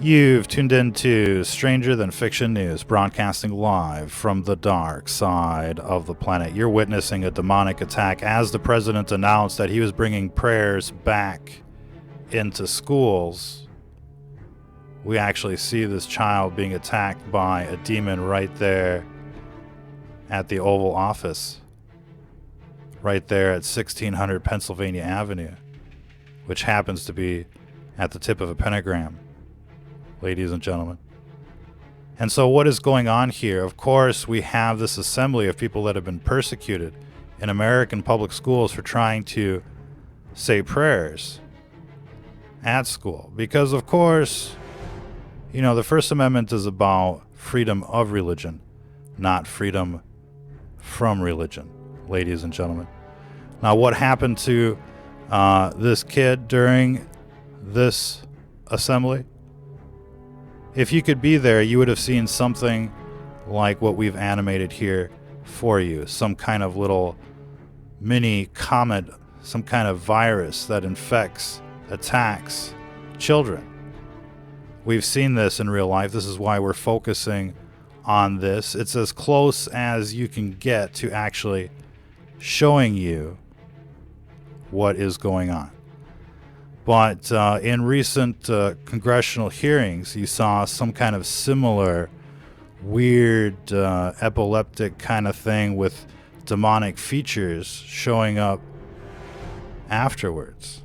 You've tuned into Stranger Than Fiction News, broadcasting live from the dark side of the planet. You're witnessing a demonic attack as the president announced that he was bringing prayers back into schools. We actually see this child being attacked by a demon right there at the Oval Office, right there at 1600 Pennsylvania Avenue, which happens to be at the tip of a pentagram, ladies and gentlemen. And so what is going on here? Of course, we have this assembly of people that have been persecuted in American public schools for trying to say prayers at school. Because, of course, you know, the First Amendment is about freedom of religion, not freedom from religion, ladies and gentlemen. Now, what happened to this kid during this assembly? If you could be there, you would have seen something like what we've animated here for you. Some kind of little mini comet, some kind of virus that infects, attacks children. We've seen this in real life. This is why we're focusing on this. It's as close as you can get to actually showing you what is going on. But in recent congressional hearings, you saw some kind of similar weird epileptic kind of thing with demonic features showing up afterwards.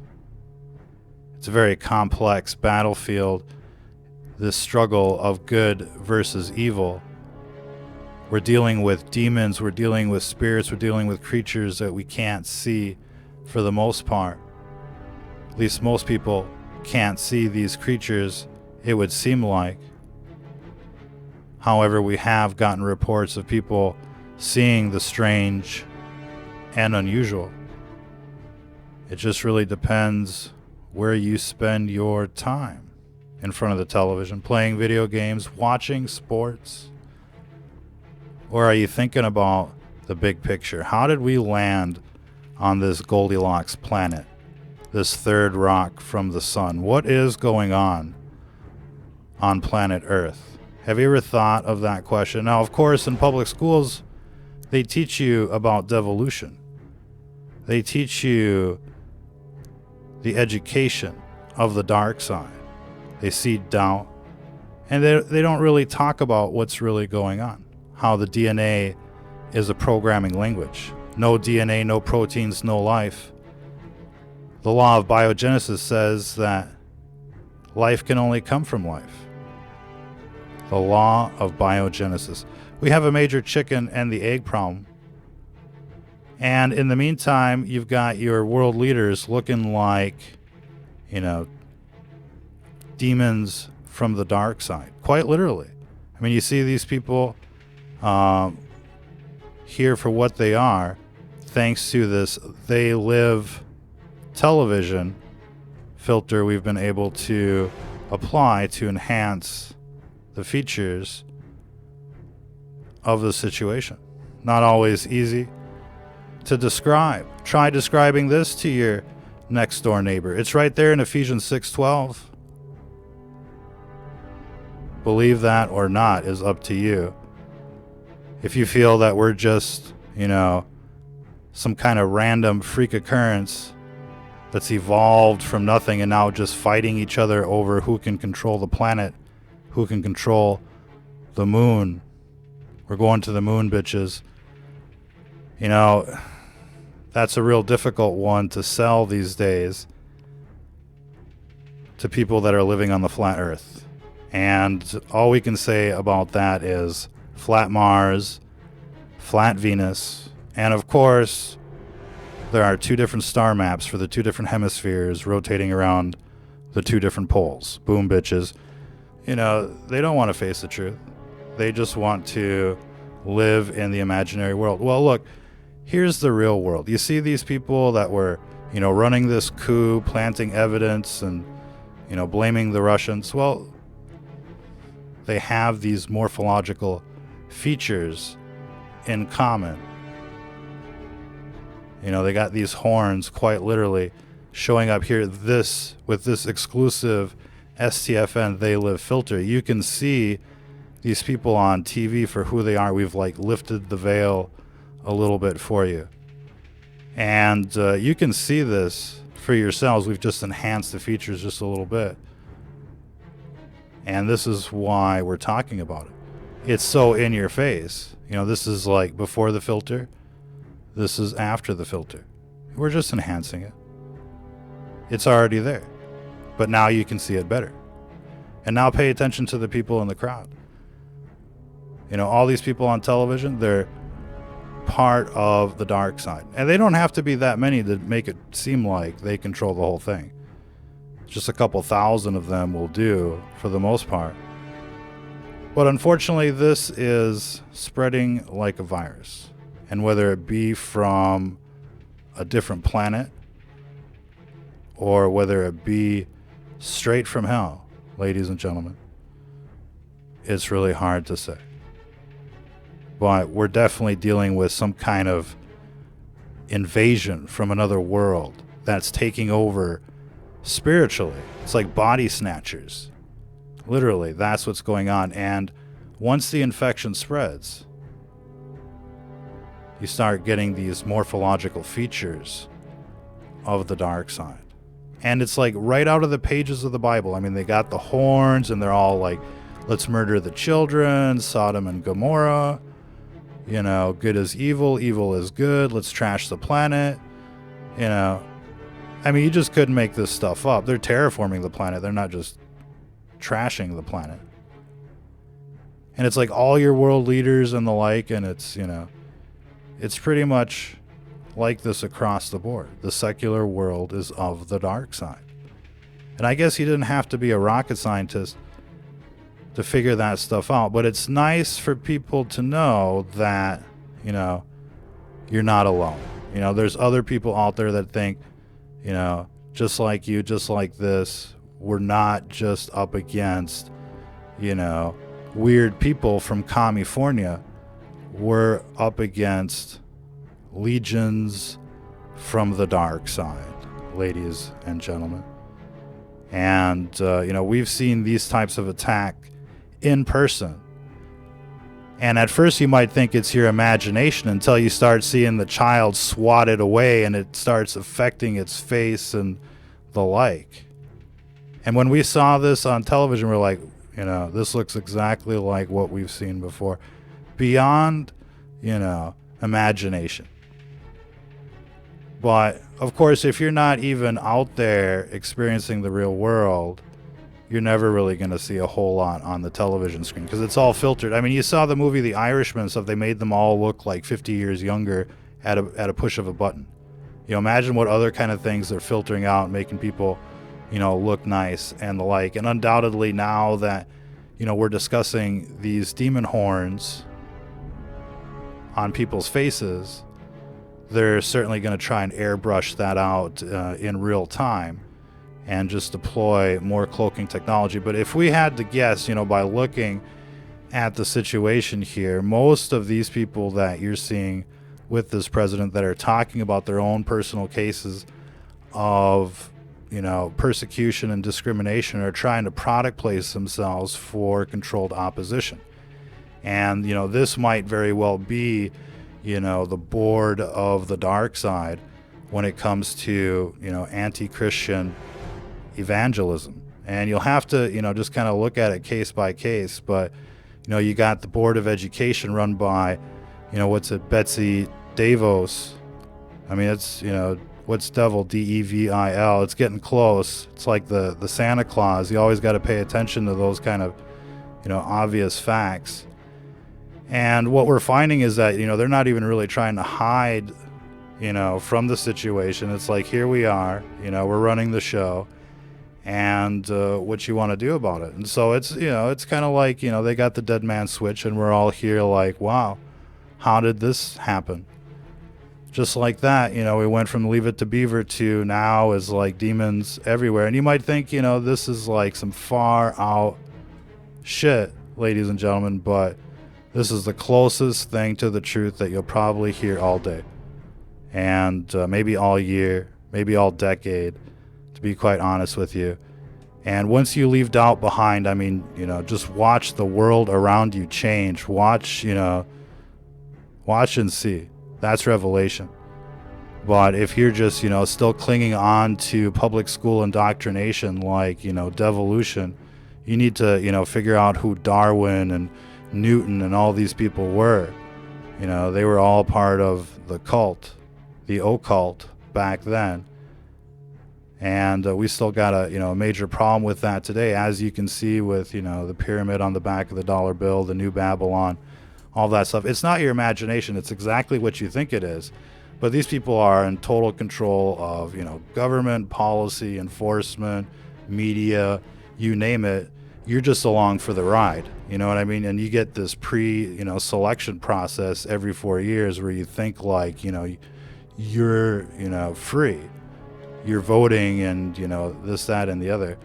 It's a very complex battlefield, this struggle of good versus evil. We're dealing with demons, we're dealing with spirits, we're dealing with creatures that we can't see for the most part. At least most people can't see these creatures, it would seem like. However, we have gotten reports of people seeing the strange and unusual. It just really depends where you spend your time. In front of the television, playing video games, watching sports? Or are you thinking about the big picture? How did we land on this Goldilocks planet? This third rock from the sun. What is going on planet Earth? Have you ever thought of that question? Now, of course, in public schools, they teach you about devolution. They teach you the education of the dark side. They seed doubt. And they don't really talk about what's really going on. How the DNA is a programming language. No DNA, no proteins, no life. The law of biogenesis says that life can only come from life. The law of biogenesis. We have a major chicken and the egg problem. And in the meantime, you've got your world leaders looking like, you know, demons from the dark side. Quite literally. I mean, you see these people here for what they are, thanks to this They Live television filter we've been able to apply to enhance the features of the situation. Not always easy to describe. Try describing this to your next door neighbor. It's right there in Ephesians 6:12. Believe that or not is up to you. If you feel that we're just, you know, some kind of random freak occurrence that's evolved from nothing and now just fighting each other over who can control the planet, who can control the moon. We're going to the moon, bitches. You know, that's a real difficult one to sell these days to people that are living on the flat Earth. And all we can say about that is flat Mars, flat Venus, and of course, there are two different star maps for the two different hemispheres rotating around the two different poles. Boom, bitches. You know, they don't want to face the truth. They just want to live in the imaginary world. Well, look, here's the real world. You see these people that were, you know, running this coup, planting evidence and, you know, blaming the Russians. Well, they have these morphological features in common. You know, they got these horns quite literally showing up here with this exclusive STFN They Live filter, you can see these people on TV for who they are. We've like lifted the veil a little bit for you. And you can see this for yourselves. We've just enhanced the features just a little bit. And this is why we're talking about it. It's so in your face. You know, this is like before the filter. This is after the filter. We're just enhancing it. It's already there. But now you can see it better. And now pay attention to the people in the crowd. You know, all these people on television, they're part of the dark side. And they don't have to be that many to make it seem like they control the whole thing. Just a couple thousand of them will do for the most part. But unfortunately, this is spreading like a virus. And whether it be from a different planet or whether it be straight from hell, ladies and gentlemen, it's really hard to say. But we're definitely dealing with some kind of invasion from another world that's taking over spiritually. It's like body snatchers. Literally, that's what's going on. And once the infection spreads, you start getting these morphological features of the dark side. And it's like right out of the pages of the Bible. I mean, they got the horns and they're all like, let's murder the children, Sodom and Gomorrah. You know, good is evil, evil is good. Let's trash the planet. You know, I mean, you just couldn't make this stuff up. They're terraforming the planet. They're not just trashing the planet. And it's like all your world leaders and the like. And it's, you know, it's pretty much like this across the board. The secular world is of the dark side. And I guess you didn't have to be a rocket scientist to figure that stuff out. But it's nice for people to know that, you know, you're not alone. You know, there's other people out there that think, you know, just like you, just like this. We're not just up against, you know, weird people from California. We're up against legions from the dark side, ladies and gentlemen. And, you know, we've seen these types of attack in person. And at first you might think it's your imagination until you start seeing the child swatted away and it starts affecting its face and the like. And when we saw this on television, we're like, you know, this looks exactly like what we've seen before. Beyond, you know, imagination. But, of course, if you're not even out there experiencing the real world, you're never really going to see a whole lot on the television screen because it's all filtered. I mean, you saw the movie The Irishman and stuff. They made them all look like 50 years younger at a push of a button. You know, imagine what other kind of things they're filtering out, making people, you know, look nice and the like. And undoubtedly now that, you know, we're discussing these demon horns on people's faces, they're certainly going to try and airbrush that out in real time and just deploy more cloaking technology. But if we had to guess, you know, by looking at the situation here, most of these people that you're seeing with this president that are talking about their own personal cases of, you know, persecution and discrimination are trying to product place themselves for controlled opposition. And, you know, this might very well be, you know, the board of the dark side when it comes to, you know, anti-Christian evangelism. And you'll have to, you know, just kind of look at it case by case. But, you know, you got the Board of Education run by, you know, what's it, Betsy DeVos. I mean, it's, you know, what's devil, D-E-V-I-L. It's getting close. It's like the Santa Claus. You always got to pay attention to those kind of, you know, obvious facts. And what we're finding is that, you know, they're not even really trying to hide, you know, from the situation. It's like, here we are, you know, we're running the show. And what you want to do about it. And so it's, you know, it's kind of like, you know, they got the dead man switch and we're all here like, wow, how did this happen? Just like that, you know, we went from Leave It to Beaver to now is like demons everywhere. And you might think, you know, this is like some far out shit, ladies and gentlemen, but this is the closest thing to the truth that you'll probably hear all day. And maybe all year, maybe all decade, to be quite honest with you. And once you leave doubt behind, I mean, just watch the world around you change. Watch and see. That's revelation. But if you're just, still clinging on to public school indoctrination like, devolution, you need to, figure out who Darwin and Newton and all these people were. They were all part of the cult, the occult back then. And we still got a major problem with that today, as you can see with the pyramid on the back of the dollar bill, the New Babylon, all that stuff. It's not your imagination. It's exactly what you think it is. But these people are in total control of government, policy, enforcement, media, you name it. You're just along for the ride. You know what I mean? And you get this selection process every 4 years where you think like you're free. You're voting and this, that, and the other.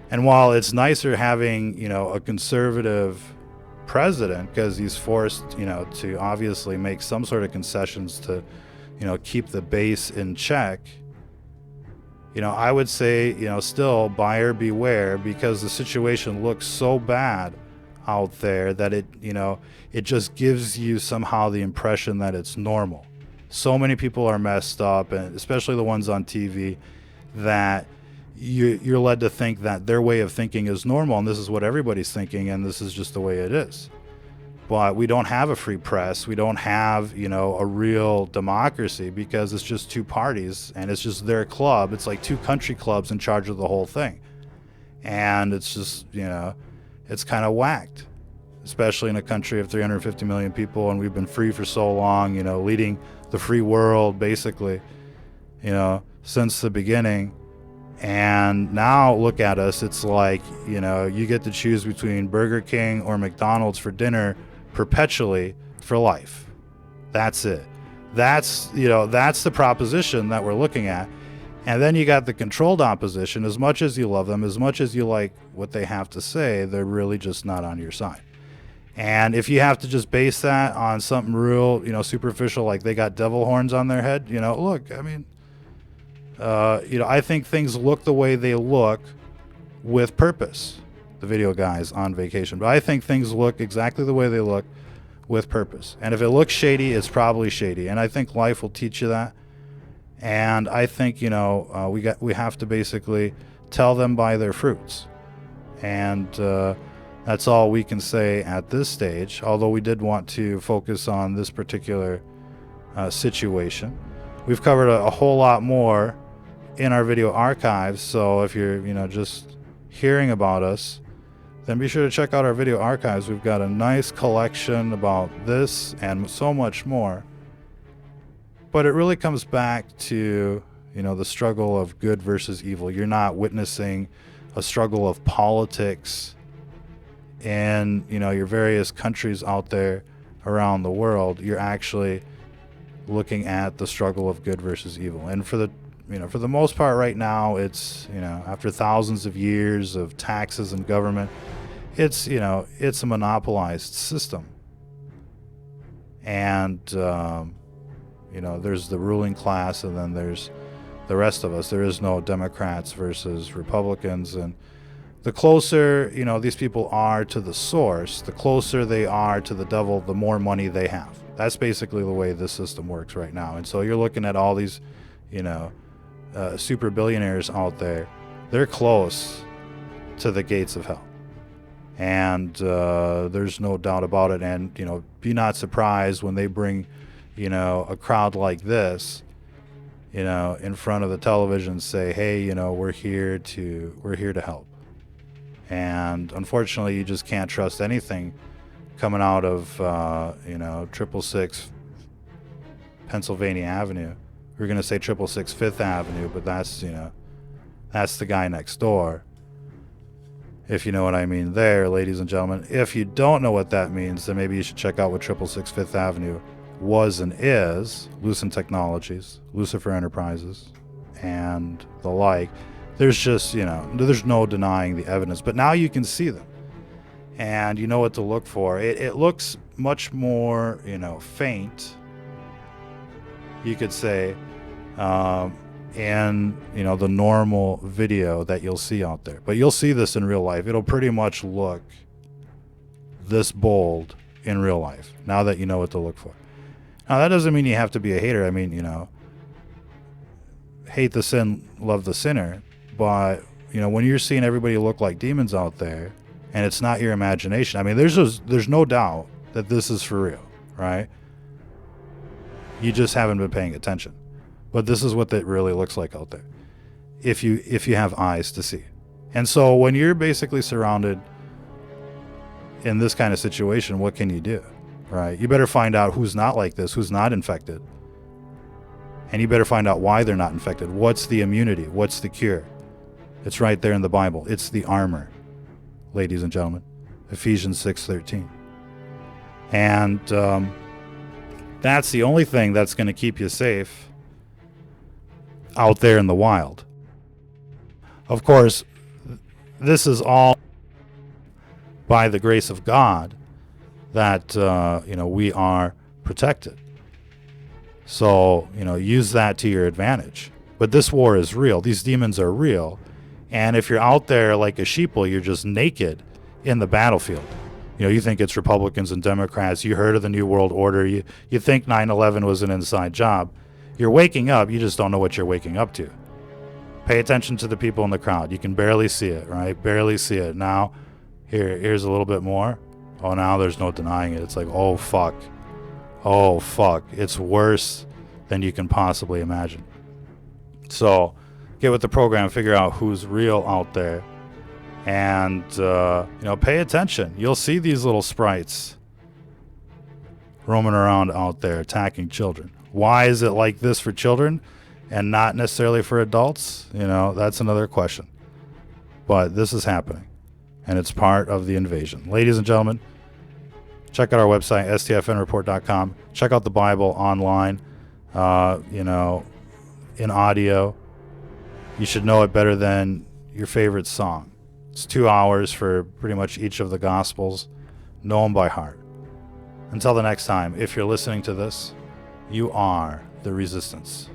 And while it's nicer having a conservative president, because he's forced to obviously make some sort of concessions to keep the base in check, I would say still buyer beware, because the situation looks so bad out there that it just gives you somehow the impression that it's normal. So many people are messed up, and especially the ones on TV, that you're led to think that their way of thinking is normal, and this is what everybody's thinking, and this is just the way it is. But we don't have a free press. We don't have, a real democracy, because it's just two parties and it's just their club. It's like two country clubs in charge of the whole thing. And it's just, it's kind of whacked, especially in a country of 350 million people. And we've been free for so long, leading the free world basically, since the beginning. And now look at us. It's like, you get to choose between Burger King or McDonald's for dinner perpetually for life. That's it. That's the proposition that we're looking at. And then you got the controlled opposition. As much as you love them, as much as you like what they have to say, they're really just not on your side. And if you have to just base that on something real, superficial, like they got devil horns on their head, look, I mean, I think things look the way they look with purpose. The video guy's on vacation, but I think things look exactly the way they look with purpose. And if it looks shady, it's probably shady. And I think life will teach you that. And I think we have to basically tell them by their fruits. And that's all we can say at this stage. Although we did want to focus on this particular situation. We've covered a whole lot more in our video archives. So if you're just hearing about us, then be sure to check out our video archives. We've got a nice collection about this and so much more. But it really comes back to, the struggle of good versus evil. You're not witnessing a struggle of politics in, your various countries out there around the world. You're actually looking at the struggle of good versus evil. And for the most part right now, it's, after thousands of years of taxes and government, it's a monopolized system. And, there's the ruling class, and then there's the rest of us. There is no Democrats versus Republicans. And the closer, these people are to the source, the closer they are to the devil, the more money they have. That's basically the way this system works right now. And so you're looking at all these, super billionaires out there. They're close to the gates of hell. And there's no doubt about it. And, be not surprised when they bring, a crowd like this, in front of the television and say, hey, we're here to help. And unfortunately, you just can't trust anything coming out of, 666 Pennsylvania Avenue. We're going to say 666 Fifth Avenue, but that's the guy next door. If you know what I mean there, ladies and gentlemen. If you don't know what that means, then maybe you should check out what 666 Fifth Avenue was and is. Lucent Technologies, Lucifer Enterprises, and the like. There's just, there's no denying the evidence. But now you can see them. And you know what to look for. It looks much more, faint, you could say. in, the normal video that you'll see out there. But you'll see this in real life. It'll pretty much look this bold in real life, now that you know what to look for. Now, that doesn't mean you have to be a hater. I mean, hate the sin, love the sinner. But, when you're seeing everybody look like demons out there, and it's not your imagination, I mean, there's no doubt that this is for real, right? You just haven't been paying attention. But this is what it really looks like out there, if you have eyes to see. And so when you're basically surrounded in this kind of situation, what can you do, right? You better find out who's not like this, who's not infected. And you better find out why they're not infected. What's the immunity? What's the cure? It's right there in the Bible. It's the armor, ladies and gentlemen. Ephesians 6:13. And that's the only thing that's going to keep you safe out there in the wild. Of course, this is all by the grace of God that we are protected. So use that to your advantage. But this war is real. These demons are real. And if you're out there like a sheeple, you're just naked in the battlefield. You think it's Republicans and Democrats. You heard of the New World Order. You think 9/11 was an inside job. You're waking up. You just don't know what you're waking up to. Pay attention to the people in the crowd. You can barely see it, right? Barely see it. Now, here's a little bit more. Oh, now there's no denying it. It's like, oh, fuck. Oh, fuck. It's worse than you can possibly imagine. So get with the program. Figure out who's real out there. And, pay attention. You'll see these little sprites roaming around out there attacking children. Why is it like this for children and not necessarily for adults? That's another question. But this is happening, and it's part of the invasion. Ladies and gentlemen, check out our website, stfnreport.com. Check out the Bible online, in audio. You should know it better than your favorite song. It's 2 hours for pretty much each of the Gospels. Know them by heart. Until the next time, if you're listening to this, you are the resistance.